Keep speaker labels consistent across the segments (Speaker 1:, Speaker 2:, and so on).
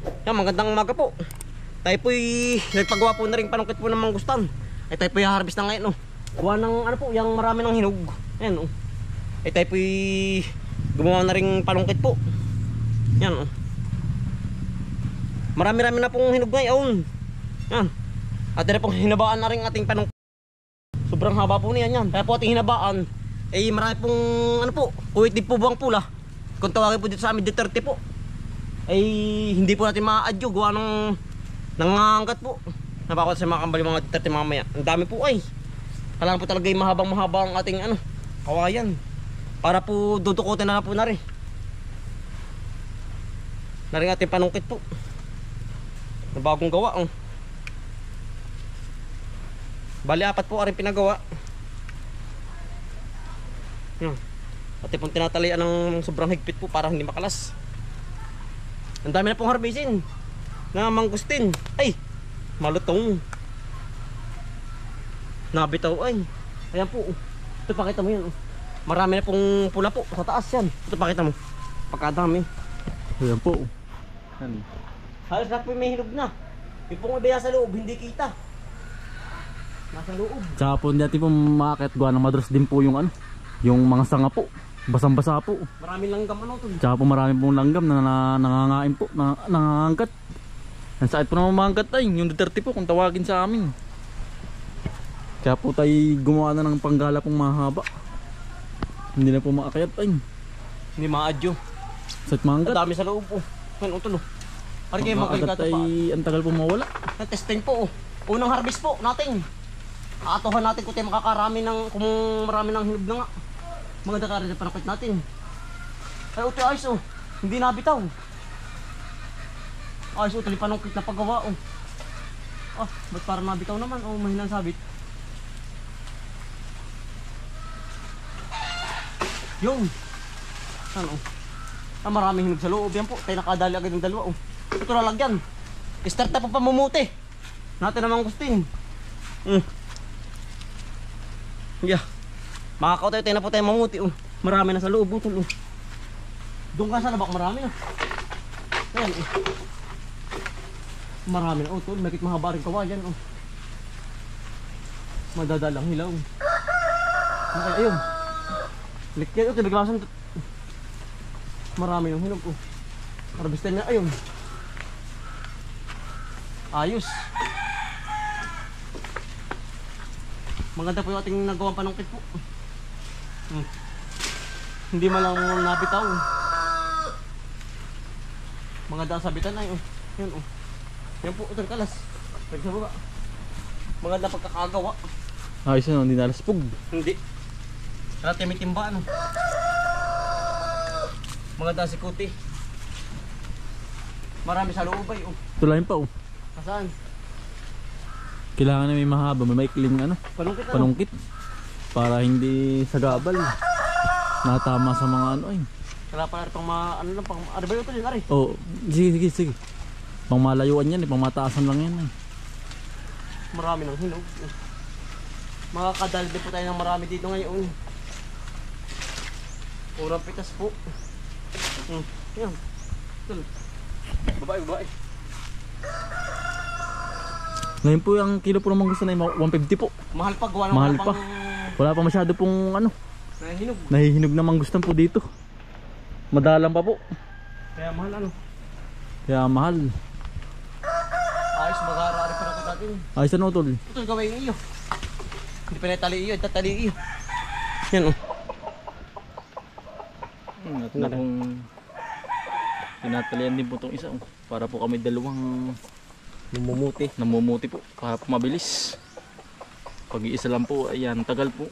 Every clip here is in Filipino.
Speaker 1: Yan, magandang umaga po. Tayo po'y nagpagawa po na rin panungkit po ng mangustan. Ay tayo po'y harvest na ngayon. Kuha ng ano po, yung marami ng hinog. Ayan. Ay tayo po'y gumawa na rin panungkit po. Yan. Marami-rami na pong hinog ngayon. Yan. At na pong hinabaan na rin ating panungkit. Sobrang haba po niyan yan. Kaya po ating hinabaan. Eh marami pong ano po, kuwit din po buwang pula. Kung tawagin po dito sa amin Duterte po. Ay hindi po natin ma-adyo. Gawa ng nangangagat po. Napakot sa mga kambali mga Duterte mamaya. Ang dami po ay. Kailangan po talaga yung mahabang-mahaba ang ating ano, kawayan. Para po dudukutin na po na rin. Na rin ating panungkit po. Na bagong gawa. Bali apat po aring pinagawa. Pati pong tinatalian ng sobrang higpit po para hindi makalas. Ang dami na pong harvestin na mangustin. Ay, malutong. Nabitaw ay. Ayan po. Ito pakita mo yan. Marami na pong pula po sa taas yan. Ito pakita mo. Pagkadami.
Speaker 2: Ayan po.
Speaker 1: Halos na po may hinog na. Yung pong ibaya sa loob hindi kita. Nasa loob.
Speaker 2: Tsaka po dati po makakit gawa ng madras din po yung ano, yung mga sanga po. Basang-basa po.
Speaker 1: Maraming langgam ano to.
Speaker 2: Tsaka po marami pong langgam na nangangain po, nangangangkat. Ang sakit po naman mangangkat ay, yung Duterte po kung tawagin sa amin. Kaya po tayo gumawa na ng panggala pong mahaba. Hindi na po maakayat ay.
Speaker 1: Hindi maadyo.
Speaker 2: Sakit mangangkat.
Speaker 1: Ang dami sa loob po. Yan utol. Pari kayo magkaligato pa.
Speaker 2: Ang tagal po mawala.
Speaker 1: Testing po. Unang harvest po natin. Aatuhan natin kung tayo makakarami ng, kung marami ng hinog na nga. Mga dakarin na panakit natin. Ay uti ayos oh. Hindi nabitaw. Ayos uti panungkit na paggawa oh. Ah, ba't parang nabitaw naman oh, mahinang sabit. Yung ano oh. Maraming hinog sa loob yan po. Tayo nakadali agad ng dalawa oh. Ito lalagyan. Start na po pamumuti. Natin namang gustin. Yeah. Makakautay tayo na po tayo mamuti oh. Marami na sa loob utol oh. Doon ka sa labak marami na. Ayan oh. Marami na utol. Makit mahaba rin kawayan oh. Madadalang hilaw. Okay, ayun. Likyan oh. Biglasan. Marami ng hinog oh. Harvestin na ayun. Ayos. Maganda po yung ating nagawang panungkit po. Hindi man lang nabitaw. Maganda ang sabitan ay oh. Yan oh. Yan po utol kalas. Pwede sa baba. Maganda pagkakagawa.
Speaker 2: Ayos na, hindi nalaspog.
Speaker 1: Hindi. Kaya tayo may timbaan oh. Maganda si kuti. Marami sa loob ay oh.
Speaker 2: Tulayin pa oh.
Speaker 1: Saan?
Speaker 2: Kailangan na may mahaba, may maikling ano,
Speaker 1: Panungkit,
Speaker 2: panungkit. Para hindi sagabal. Natama sa mga ano ay.
Speaker 1: Kaya pala pang ano lang, pang ano ba yun ito yun, Ari?
Speaker 2: Oh, sige. Pang malayuan yan, pang mataasan lang yan.
Speaker 1: Marami ng hinog. Makakadal din po tayo ng marami dito ngayon. Urang pitas po. Yan. Babae.
Speaker 2: Ngayon po yung kilo po ng mangustan ay 150 po.
Speaker 1: Mahal pa, gawa ng
Speaker 2: Mahal pa. Wala pa masyado pong ano,
Speaker 1: nahihinog.
Speaker 2: nahihinog na mangustan po dito. Madalang pa po.
Speaker 1: Kaya mahal ano.
Speaker 2: Kaya mahal.
Speaker 1: Ayos, mag-aarari pa na natin.
Speaker 2: Ayos ano tol?
Speaker 1: Ito gawin iyo. Hindi pa natali iyo, tatali iyo. Yan oh.
Speaker 2: At na pong tinatalian din po itong isa oh. Para po kami dalawang namumuti po para po mabilis. Pag iisa lang po, ayan, tagal po.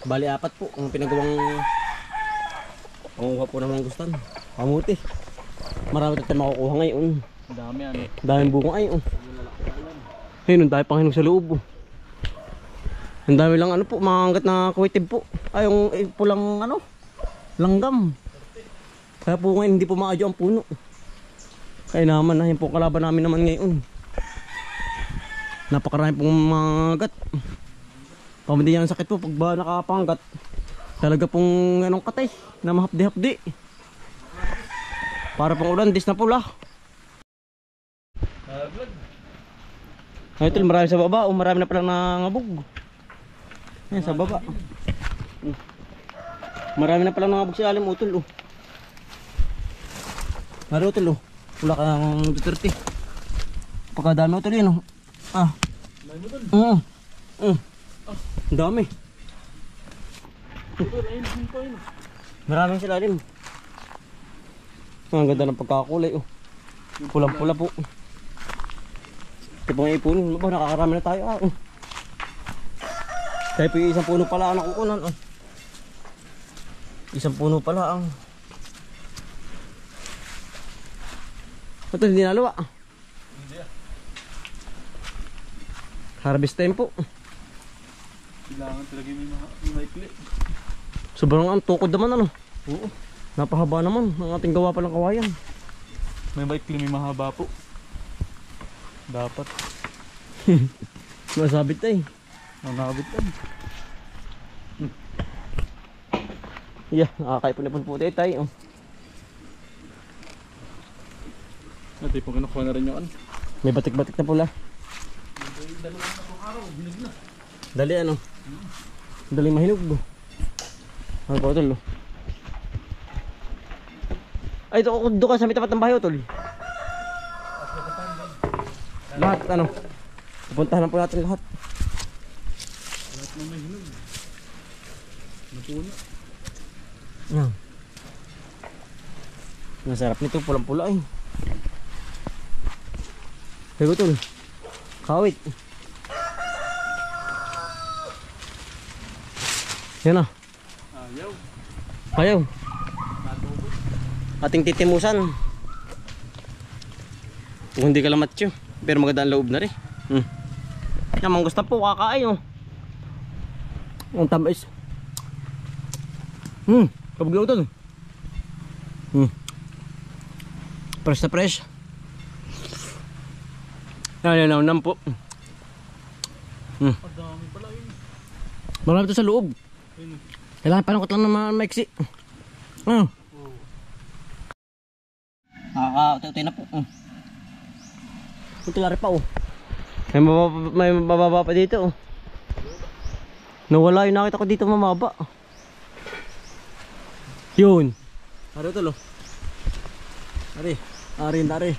Speaker 1: Bali apat po ang pinagawang panguha po ng mangustan. Pamuti. Marami tayo makukuha ngayon.
Speaker 2: Dami ano.
Speaker 1: Daming bunga ay oh. Ayun, dahil pang hinog sa loob oh. Ang dami lang ano po, mga hanggat na kuwitib po. Ay yung pulang ano, langgam. Kaya po ngayon hindi po maadyo ang puno. Kaya naman na yung po kalaban namin naman ngayon. Napakarami pong mga gat. Pamindi yan ang sakit po pag ba nakapanggat. Talaga pong anong katay na mahapdi-hapdi. Para pang ulan, dis na pula. Ay, tol, marami sa baba. O, marami na palang nangabog. Ayan, sa baba. Marami na palang nangabog sa ilalim, utol. Maro, utol. Wala kang Duterte. Pagkadami, utol, yun. Ah. Ang dami. Maraming sa ilalim. Ang ganda ng pagkakulay. Pulang-pula po. Ito pang ipunin. Nakakarami na tayo. Kaya po isang puno pala ang nakukunan. Isang puno pala ang. Ito hindi naluwa. Harvest time po.
Speaker 2: Kailangan talaga may maikli.
Speaker 1: Sobrang ang tukod naman ano.
Speaker 2: Oo.
Speaker 1: Napahaba naman ang ating gawa palang kawayan.
Speaker 2: May maikli, may mahaba po. Dapat.
Speaker 1: Masabit ay.
Speaker 2: Manabit yan.
Speaker 1: Yeah, nakakaipon-ipon po tayo.
Speaker 2: Ito po kinukuha na rin yung ano.
Speaker 1: May batik-batik na pula. Dali ano? Dali mahinog. Ano pa tol? Ay, ito doon ka sa may tapat ng bahay tol. Lahat ano? Pupuntahan po natin lahat.
Speaker 2: Lahat na may hinog. Napuno.
Speaker 1: Yan. Masarap nito, pulang-pula eh. Hey tol. Kawit. Yan na.
Speaker 2: Ayaw.
Speaker 1: Ayaw. Ating titimusan. Kung hindi ka lang macho. Pero maganda ang loob na rin. Yan, manggusta po, kakain. Ang tamis. Kabuglaw ito. Fresh na fresh. Yan po.
Speaker 2: Madami pala yun.
Speaker 1: Marami ito sa loob. Kailangan panukot lang naman maiksi. Nakaka-uti na po. Ito lari pa May mababa pa dito Nawala yung nakita ko dito mamaba. Yun. Ari ito Ari.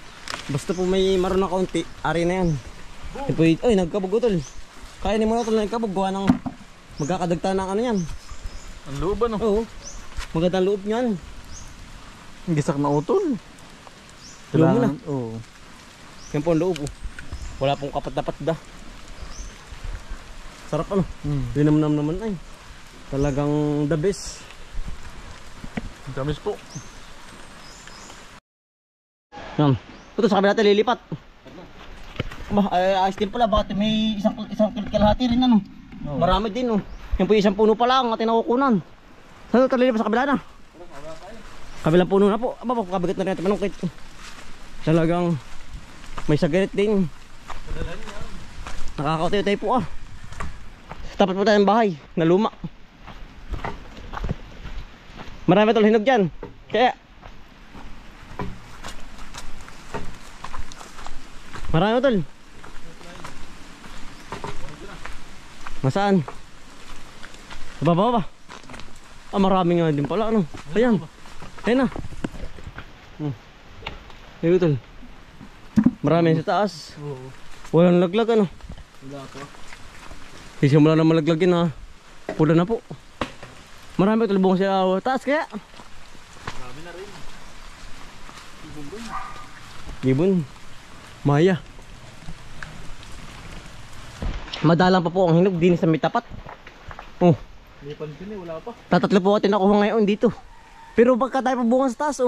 Speaker 1: Basta po may maroon na kaunti, ari na yan. Ay, nagkabog tol. Kainin mo na tol, nagkabog. Gawa ng magkakadagta ng ano yan.
Speaker 2: Ang loob ano?
Speaker 1: Oo. Magandang loob niyan.
Speaker 2: Gisak na utol.
Speaker 1: Loob mo na.
Speaker 2: Oo.
Speaker 1: Yan po ang loob Wala pong kapat-dapat da. Sarap ano. Dinamnam naman ay. Talagang the best.
Speaker 2: Damis po.
Speaker 1: Yan. Ito sa kabila natin lilipat. Ayos din pala. Bakit may isang kalahati rin ano. Marami din Yan po isang puno pala ang ating nakukunan. Saan ito lilipat sa kabila na? Kabilang puno na po. Kabigat na rin natin manungkit. Talagang may sagarit din. Nakakautay po Tapat po tayo ng bahay na luma. Marami tol hinog dyan. Kaya marami tol. Masaan? Sa baba ba? Marami nga din pala Ayan. Ayan na. Ayan tol. Marami sa taas. Walang laglag
Speaker 2: Wala pa.
Speaker 1: Sisimula na malaglagin Pula na po. Marami tulubong sa taas kaya.
Speaker 2: Marami na rin.
Speaker 1: Ibon. Maya. Madalang pa po ang hinog din sa may tapat.
Speaker 2: May pansin wala pa.
Speaker 1: Tatatlo po natin nakuha ngayon dito. Pero baka tayo pabungan sa taas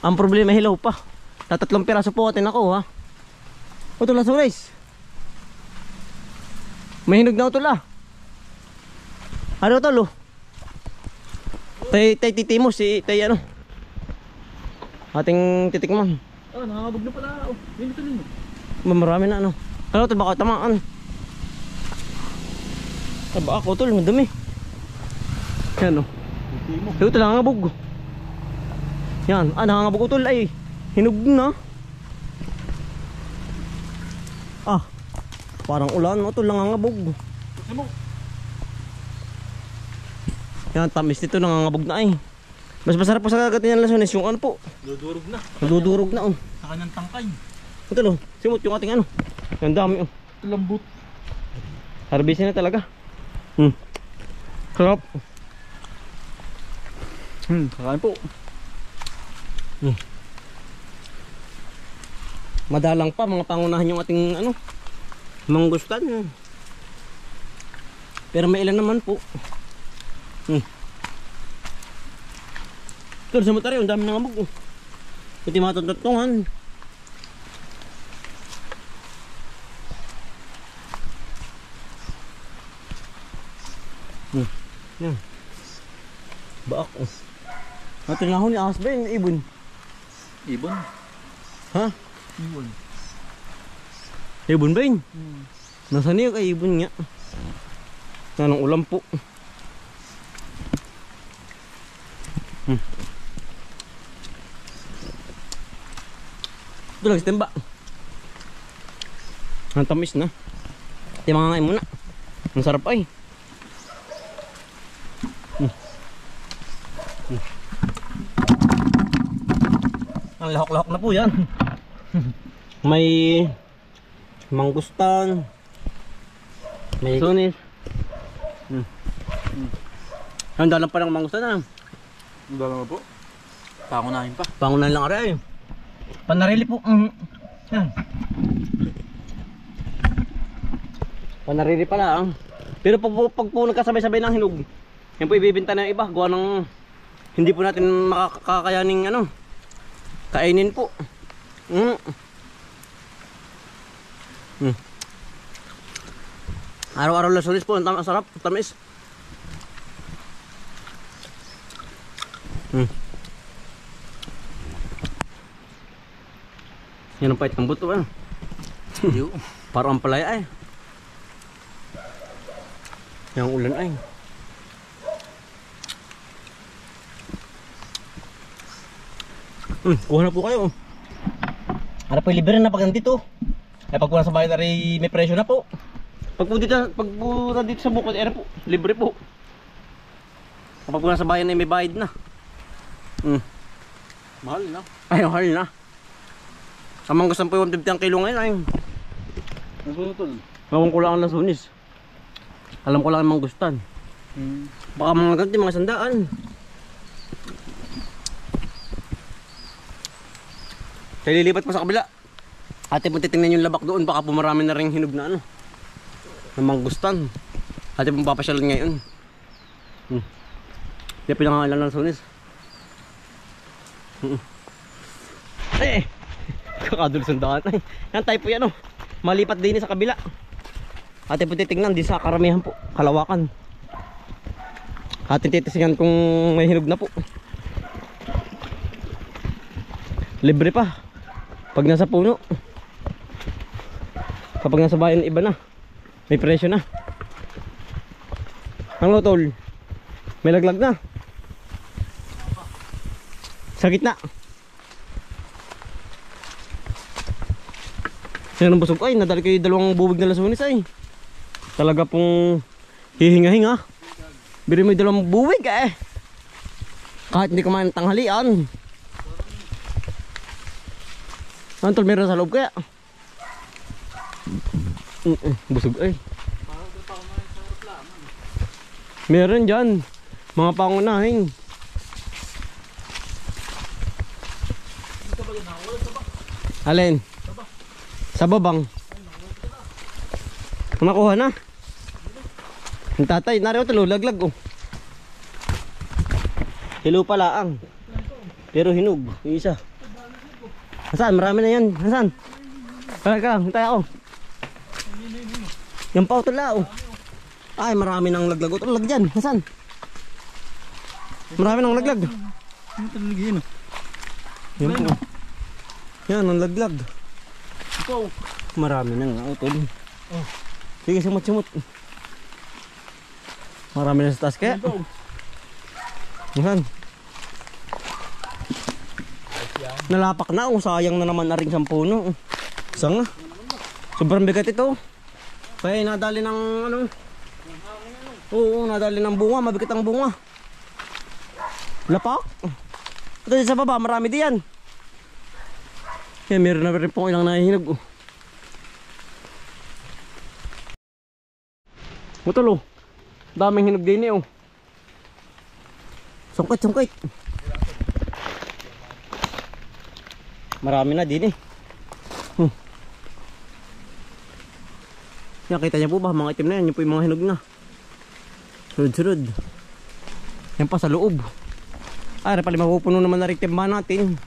Speaker 1: Ang problema hilaw pa. Tatatlong piraso po natin nakuha. Ito lang sulis. May hinog na ito lang. Ano ito Tay titimos tay ating titikman.
Speaker 2: Nakakabog na pala. Yun ito rin.
Speaker 1: Marami na Ano ito baka tamaan. Aba ako tol, madumi. Yan ito lang ngabog. Yan, nangangabog tol ay hinog na. Parang ulan, ito nangangabog. Yan, tamis nito nangangabog na eh. Mas masarap po sa kagatin ng Lasones yung ano po.
Speaker 2: Dudurog na.
Speaker 1: Nadudurog na oh.
Speaker 2: Sa kanyang tangkay.
Speaker 1: Ito lo, simot yung ating ano. Yan dami oh.
Speaker 2: Lambot.
Speaker 1: Harbisin na talaga. Sarap.
Speaker 2: Kakain po.
Speaker 1: Madalang pa mga pangunahan yung ating ano manggustan. Pero may ilan naman po. Ito sa mutari, ang dami ng amog. Ito matutuntungan. Yan. Baak oh. Natin na ako ni ahas ba yung ibon?
Speaker 2: Ibon.
Speaker 1: Ha?
Speaker 2: Ibon.
Speaker 1: Ibon ba yun? Nasaan yung kay ibon nga? Yan ang ulam po. Ito lang sitemba. Ang tamis na. Ito mga ngayon muna. Ang sarap ay. Ang lahok-lahok na po yan. May manggustan, may Lasones. Ang dalang pa ng manggustan na.
Speaker 2: Ang dalawa po. Pangunahin pa.
Speaker 1: Pangunan lang aray. Panarili po. Yan. Panarili pala. Pero pag po nagkasabay-sabay ng hinog, yan po ibibenta ng iba. Gawa ng hindi po natin makakakayaning ano, kainin po. Araw-araw Lasones po, ang sarap, tamis. Yan ang pait ng buto ba? Parang ang palaya ay. Yang ulan ay. Kuha na po kayo. Ano po libre na pag nandito. Eh pag po nasa bahay na rin may presyo na po. Pag po dito sa bukod, po, libre po. Kapag po nasa bahay na may bayad na.
Speaker 2: Mahal na.
Speaker 1: Ay, mahal na. Samang gusto po yung 150 ang kilo ngayon ay.
Speaker 2: Ang sunod.
Speaker 1: Gawang ko lang ang Lasones. Alam ko lang ang manggustan. Baka mga ganti, mga sandaan. Kaya lilipat pa sa kabila. Ate po titingnan yung labak doon. Baka po marami na rin hinog na ano, na manggustan. Ate po papasyalan ngayon. Kaya pinangalan ng Lasones. Kakadulos ang daan ay. Yan tayo po yan oh. Malipat din sa kabila. Ate po titingnan di sa karamihan po, kalawakan. Ate titingnan kung may hinog na po. Libre pa pag nasa puno. Kapag nasa bayan iba na, may presyo na. Ang lotol, may laglag na sa gitna. Sino nang busog ay, nadali kayo dalawang bubig na Lasones ay. Talaga pong hihinga-hinga. Biri mo yung dalawang bubig eh. Kahit hindi kumain ng tanghalian. Antol meron sa loob kaya. Busog ay. Meron dyan mga pangunahin. Alin? Sa babang. Nakuha na. Ang tatay, nariyo talo, laglag oh. Hilo pala ang. Pero hinog, yung isa. Hasan, marami na yan. Hasan. Talaga, hintay ako. Yan pa tala oh. Ay, marami nang laglag. O, lag dyan. Hasan. Marami nang laglag.
Speaker 2: Ano talaga yun?
Speaker 1: Yan po. Yan, ang laglag.
Speaker 2: Ikaw.
Speaker 1: Marami nang utol. Sige, sumot-sumot. Marami na sa taas kaya. Yan. Nalapak na oh. Sayang na naman na rin sa puno. Sanga. Sobrang bigat ito. Kaya nadali ng ano. Oo, nadali ng bunga, mabigat ang bunga. Lapak. Ito sa baba, marami diyan. Kaya meron na rin pong ilang nahihinog. Mutol oh. Daming hinog din eh oh. Sungkit, sungkit. Marami na din eh. Yan, kita niya po ba? Mga itim na yan. Yan po yung mga hinog na. Sunod-sunod. Yan pa sa loob. Ay, pala mapupuno naman na rin timba natin.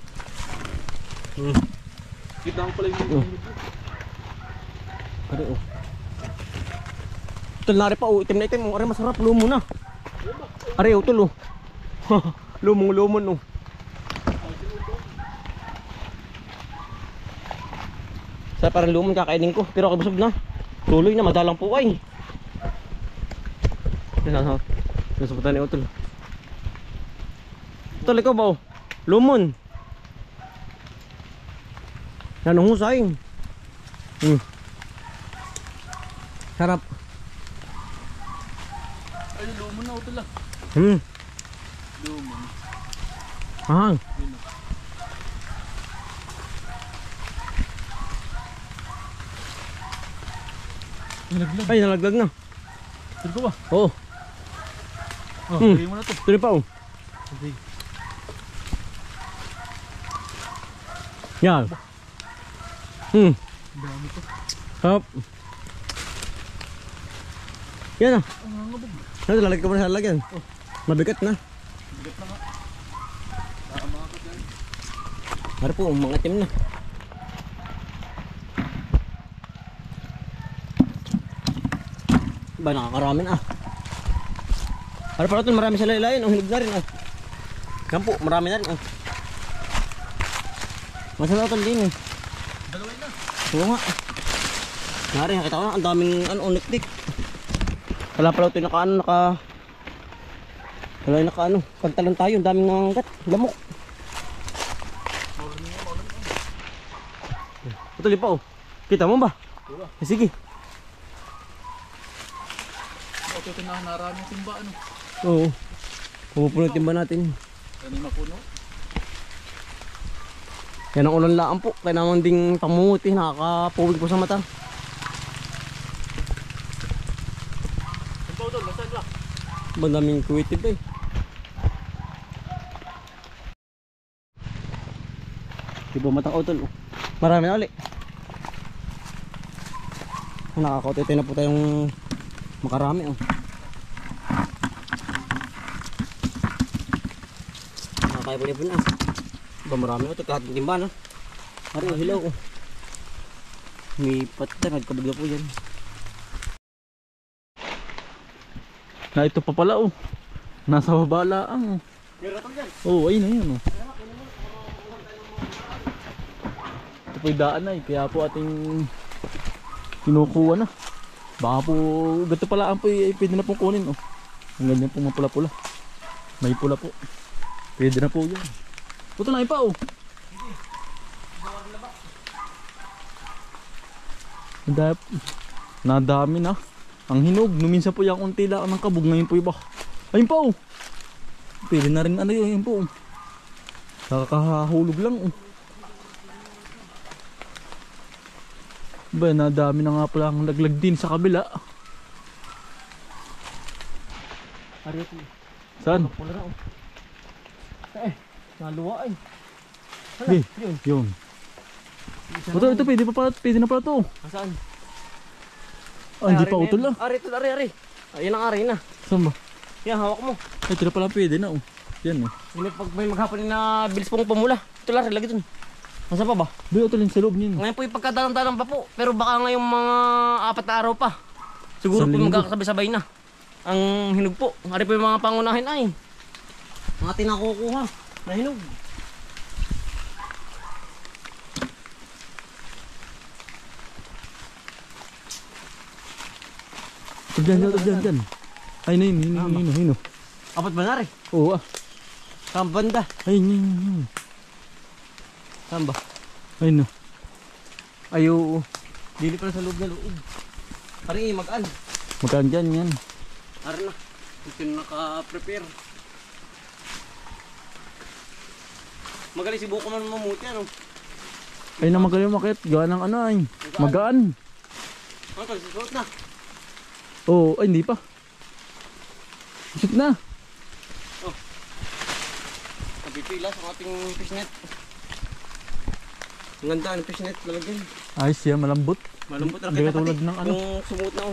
Speaker 2: Kita ko pala yung
Speaker 1: Ari oh. Tol na rin pa oh. Itim na itim oh. Ari masarap. Lumo na. Ari oh tol oh. Lumong-lumon oh. Sa parang lumon kakainin ko. Pero ako busog na. Tuloy na, madalang po ay. Yan ha. Nasuputan ni Utol. Utol, ikaw ba oh? Lumon. Yan ang husay. Sarap.
Speaker 2: Ay, lumon na Utol ah. Lumon.
Speaker 1: Ahang.
Speaker 2: Nalaglag.
Speaker 1: Ay, nalaglag na.
Speaker 2: Tuloy ko ba?
Speaker 1: Oo.
Speaker 2: Oh, tuloy mo na to.
Speaker 1: Tuloy pa oh.
Speaker 2: Okay.
Speaker 1: Yan.
Speaker 2: Dami to.
Speaker 1: Hop. Yan ah.
Speaker 2: Ang ngabog.
Speaker 1: Ano, lalagay ko pa sa lalagyan.
Speaker 2: Oh.
Speaker 1: Mabigat na.
Speaker 2: Bigat na nga. Tama ka dyan.
Speaker 1: Ano po, mga itim na. Ba, nakakarami na ah. Ano pala ito, marami sa laylayan. Ang hinog na rin ah. Yan po, marami na rin ah. Masarap ito din eh.
Speaker 2: Dalawin na.
Speaker 1: Oo nga. Nari, nakita ko na, ang daming ano, unik-dik. Wala pala ito wala yung naka ano, pagtalon tayo, ang daming nanganggat, lamok. Ito pa oh. Kita mo ba?
Speaker 2: Diba?
Speaker 1: Sige.
Speaker 2: Ito na naraming timba ano.
Speaker 1: Oo. Pupunutin ba natin?
Speaker 2: Kanina puno.
Speaker 1: Yan ang ulan laan po. Kaya naman ding pamunguti. Nakakapuwig po sa mata.
Speaker 2: Timba Utol, nasaan ba?
Speaker 1: Bandaming kuwitib eh. Diba matang utol oh. Marami na ulit. Nakakautitay na po tayong makarami oh. Nakakaya po niya po na. Diba marami ito kahit yung timba na. Ari oh, hilaw oh. May patay, nagkabigla po yan.
Speaker 2: Na ito pa pala oh. Nasa baba laang oh. Oo, ayun na yun oh. Ito po yung daan na eh. Kaya po ating kinukuha na. Baka po, ganito pala ang po pwede na pong kunin oh. Ang ganyan po mapula-pula. May pula po. Pwede na po yan. Ito na pa oh. Nadami na. Ang hinog, numinsan po yung unti lang ng kabog, ngayon po iba. Ayun pa oh. Pwede na rin ano yun po oh. Nakakahulog lang oh. Ba, nadami na nga pala ang laglag din sa kabila.
Speaker 1: Ari ito.
Speaker 2: Saan?
Speaker 1: Pula na oh. Naluwa ay.
Speaker 2: Di, yun. Ito pwede na pala to.
Speaker 1: Saan?
Speaker 2: Hindi pa utol lang.
Speaker 1: Ari ito, ari. Ayun ang ari na.
Speaker 2: Saan ba?
Speaker 1: Yan, hawak mo.
Speaker 2: Ito na pala pwede na oh. Yan oh.
Speaker 1: Pag may maghapon na bilis pong pumula. Ito lang, lagi dun. Nasa pa ba?
Speaker 2: Di utol yung sa loob niyan.
Speaker 1: Ngayon po yung pagkadalang-dalang pa po. Pero baka ngayong mga 4 na araw pa. Siguro po magkakasabay-sabay na. Ang hinog po. Ari po yung mga pangunahin ay. Mga tinakukuha na hinog.
Speaker 2: Diyan. Ay, yun.
Speaker 1: Apat ba na rin?
Speaker 2: Oo ah.
Speaker 1: Saan banda?
Speaker 2: Ayun.
Speaker 1: Saan ba?
Speaker 2: Ayun no.
Speaker 1: Ayo. Dili pala sa loob na loob. Hari mag-an.
Speaker 2: Magkaan dyan yan.
Speaker 1: Ari na. Ito na naka-prepare. Magaling si Buko man mamuti ano.
Speaker 2: Ay na magaling makit. Gawa ng ano ay. Magaan.
Speaker 1: Ano to, susuot na.
Speaker 2: Oo, ay hindi pa. Isip na.
Speaker 1: Napipila sa ating fishnet. Ang ganda ang fishnet lalagyan.
Speaker 2: Ayos siya, malambot.
Speaker 1: Malambot na
Speaker 2: Hindi
Speaker 1: kita
Speaker 2: katulad
Speaker 1: pati.
Speaker 2: ng ano.
Speaker 1: Kung sumuot na ako.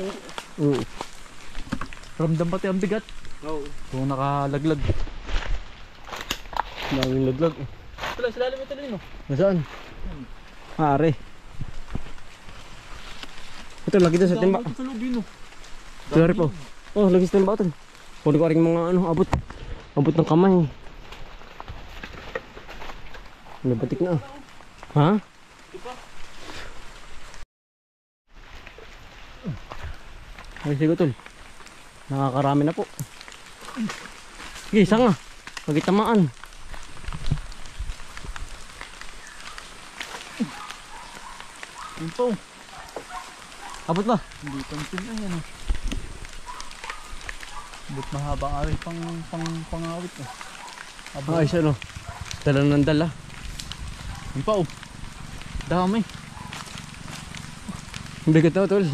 Speaker 2: Oo. Ramdam pati ang bigat.
Speaker 1: Oo.
Speaker 2: Kung nakalaglag.
Speaker 1: Daming laglag.
Speaker 2: Tuloy, silalim ito din mo.
Speaker 1: Nasaan? Ari. Ito lagi doon sa timba.
Speaker 2: Sa lubin mo.
Speaker 1: Sorry po. Oh, lagi sa timba ito. Kunin ko rin mga ano, abot. Abot ng kamay. Nabatik na. Ha? Ay, sige tol. Nakakarami na po. Sige, isa nga. Magitamaan.
Speaker 2: Yun po.
Speaker 1: Abot ba?
Speaker 2: Hindi pansin na yan. But mahabang ari pangawit eh.
Speaker 1: Ay, isa no. Dala ng dala.
Speaker 2: Yun pa oh. Dami.
Speaker 1: Ang bigat na tol.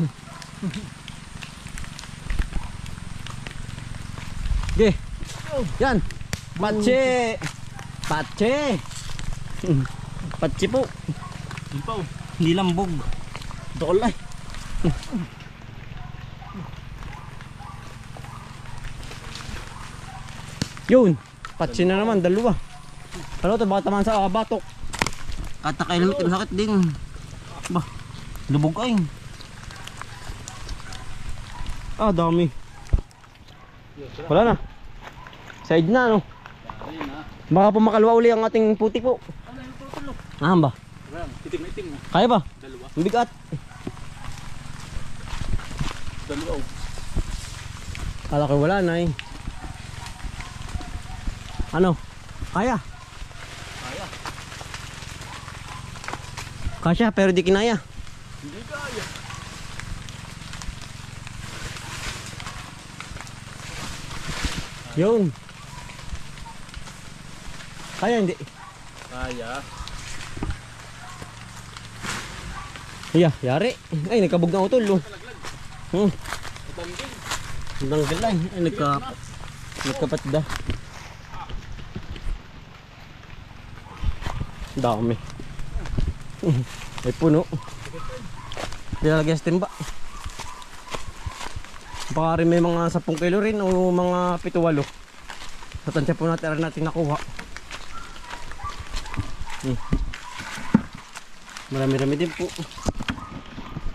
Speaker 1: Sige. Yan. Patse. Patse. Patse po.
Speaker 2: Yun pa oh.
Speaker 1: Hindi lambog. Dokolay. Yun. Patse na naman. Dalawa. Ano ito? Baka tamaan sa batok. At nakailamit yung sakit din. Bah. Lubog ay. Ah, dami. Wala na. Side na, no? Baka po makalwa uli ang ating putik po. Ah, ba?
Speaker 2: Titig na iting mo.
Speaker 1: Kaya ba?
Speaker 2: Dalawa.
Speaker 1: Ang bigat.
Speaker 2: Dalawa oh.
Speaker 1: Kala ko wala na eh. Ano? Kaya?
Speaker 2: Kaya.
Speaker 1: Kasya pero di kinaya.
Speaker 2: Hindi kaya.
Speaker 1: Yun. Kaya hindi.
Speaker 2: Kaya.
Speaker 1: Iya, yari. Ay, nagkabog na utol. Oh.
Speaker 2: Matanggal.
Speaker 1: Tanggal ay. Ay, nagkapatda. Dami. Ay, puno. Nilalagyan sa timba. Baka rin may mga 10 kilo rin o mga 7-8. Tatansya po natin natin nakuha. Marami-rami din po.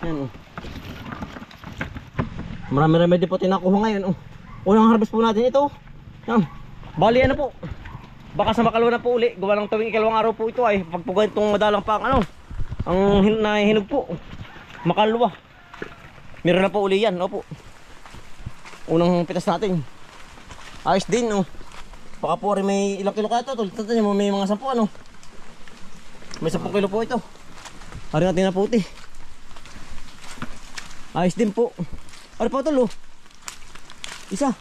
Speaker 1: Yan oh. Marami-rami din po tinakuha ngayon oh. Unang harvest po natin ito. Yan. Bali ano po. Baka sa makalawa na po uli. Gawa ng tuwing ikalawang araw po ito ay pagpugan itong madalang pang ano. Ang nahihinog po. Makalawa. Meron na po uli yan. Opo. Unang pitas natin. Ayos din oh. Baka po rin may ilang kilo kaya ito. Tatan mo may mga 10 ano. May 10 kilo po ito. Ari natin na puti. Ayos din po. Ari pa ito oh. Isa.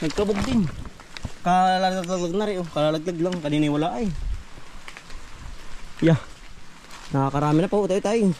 Speaker 1: Nagkabog din. Kalalaglag na rin oh. Kalalaglag lang. Kanina wala ay. Yeah. Nakakarami na po tayo.